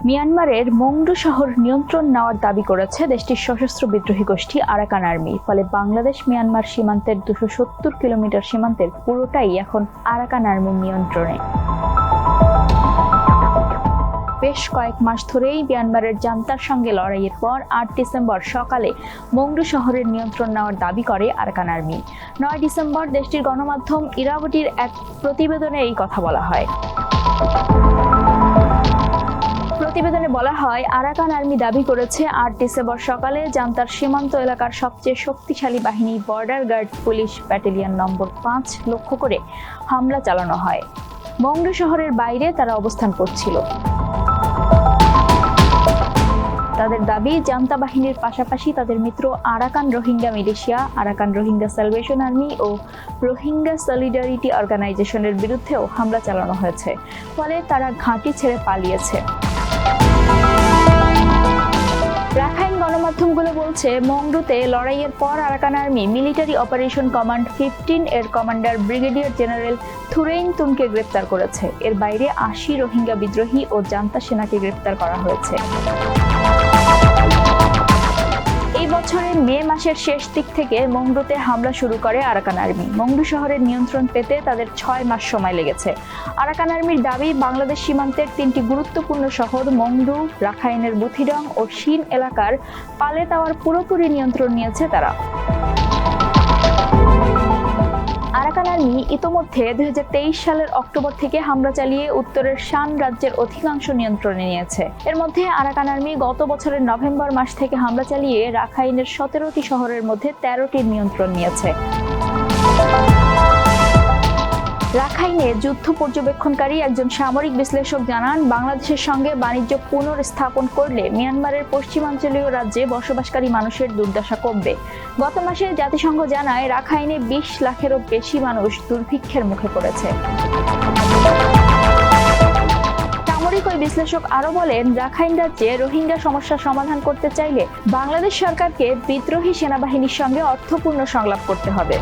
মিয়ানমারের মংডু শহর নিয়ন্ত্রণ নেওয়ার দাবি করেছে দেশটির সশস্ত্র বিদ্রোহী গোষ্ঠী আরাকান আর্মি। ফলে বাংলাদেশ মিয়ানমার সীমান্তের 270 কিলোমিটার সীমান্তের পুরোটাই এখন আরাকান আর্মির নিয়ন্ত্রণে। বেশ কয়েক মাস ধরেই মিয়ানমারের জান্তার সঙ্গে লড়াইয়ের পর 8 ডিসেম্বর সকালে মংডু শহরের নিয়ন্ত্রণ নেওয়ার দাবি করে আরাকান আর্মি। 9 ডিসেম্বর দেশটির গণমাধ্যম ইরাবতীর এক প্রতিবেদনে এই কথা বলা হয়। প্রতিবেদনে বলা হয়, আরাকান আর্মি দাবি করেছে 8 ডিসেম্বর সকালে জান্তার সীমান্ত এলাকার সবচেয়ে শক্তিশালী বাহিনী বর্ডার গার্ড পুলিশ ব্যাটালিয়ন নম্বর 5 লক্ষ্য করে হামলা চালানো হয়। মংডু শহরের বাইরে তারা অবস্থান করছিল। তাদের দাবি, জান্তা বাহিনীর পাশাপাশি তাদের মিত্র Arakan Rohingya militia, Arakan Rohingya Salvation Army ও রোহিঙ্গা সলিডারিটি অর্গানাইজেশনের বিরুদ্ধেও হামলা চালানো হয়েছে। ফলে তারা ঘাঁটি ছেড়ে পালিয়েছে। রাখাইন গণমাধ্যমগুলো বলছে, মংডুতে লড়াইয়ের পর Arakan army military operation command 15 এর কমান্ডার ব্রিগেডিয়ার জেনারেল থুরেইন তুনকে গ্রেপ্তার করেছে। এর বাইরে 80 রোহিঙ্গা বিদ্রোহী ও জান্তা সেনাকে গ্রেপ্তার করা হয়েছে। এই বছরের মে মাসের শেষ দিক থেকে মংডুতে হামলা শুরু করে আরাকান আর্মি। মংডু শহরের নিয়ন্ত্রণ পেতে তাদের 6 মাস সময় লেগেছে। আরাকান আর্মির দাবি, বাংলাদেশ সীমান্তের 3টি গুরুত্বপূর্ণ শহর মংডু, রাখাইনের বুথিডং ও শিন এলাকার পালেতাওয়ার পুরোপুরি নিয়ন্ত্রণ নিয়েছে তারা। আরাকান আর্মি ইতোমধ্যে 2023 সালের অক্টোবর থেকে হামলা চালিয়ে উত্তরের শান রাজ্যের অধিকাংশ নিয়ন্ত্রণে নিয়েছে। এর মধ্যে আরাকান আর্মি গত বছরের নভেম্বর মাস থেকে হামলা চালিয়ে রাখাইনের 17টি শহরের মধ্যে 13টির নিয়ন্ত্রণ নিয়েছে। রাখাইনে যুদ্ধ পর্যবেক্ষণকারী একজন সামরিক বিশ্লেষক জানান, বাংলাদেশের সঙ্গে বাণিজ্য পুনর্স্থাপন করলে মিয়ানমারের পশ্চিমাঞ্চলীয় রাজ্যে বসবাসকারী মানুষের দুর্দশা কমবে। গত মাসে জাতিসংঘ জানায়, রাখাইনে 20 লাখেরও বেশি মানুষ দুর্ভিক্ষের মুখে পড়েছে। সামরিক ওই বিশ্লেষক আরও বলেন, রাখাইন রাজ্যে রোহিঙ্গা সমস্যার সমাধান করতে চাইলে বাংলাদেশ সরকারকে বিদ্রোহী সেনাবাহিনীর সঙ্গে অর্থপূর্ণ সংলাপ করতে হবে।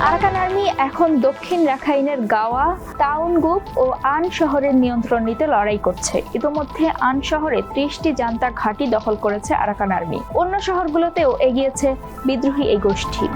আরাকান আর্মি এখন দক্ষিণ রাখাইনের গাওয়া, তাউনগুপ ও আন শহরের নিয়ন্ত্রণ নিতে লড়াই করছে। ইতোমধ্যে আন শহরে 30টি জান্তা ঘাঁটি দখল করেছে আরাকান আর্মি। অন্য শহরগুলোতেও এগিয়েছে বিদ্রোহী এই গোষ্ঠী।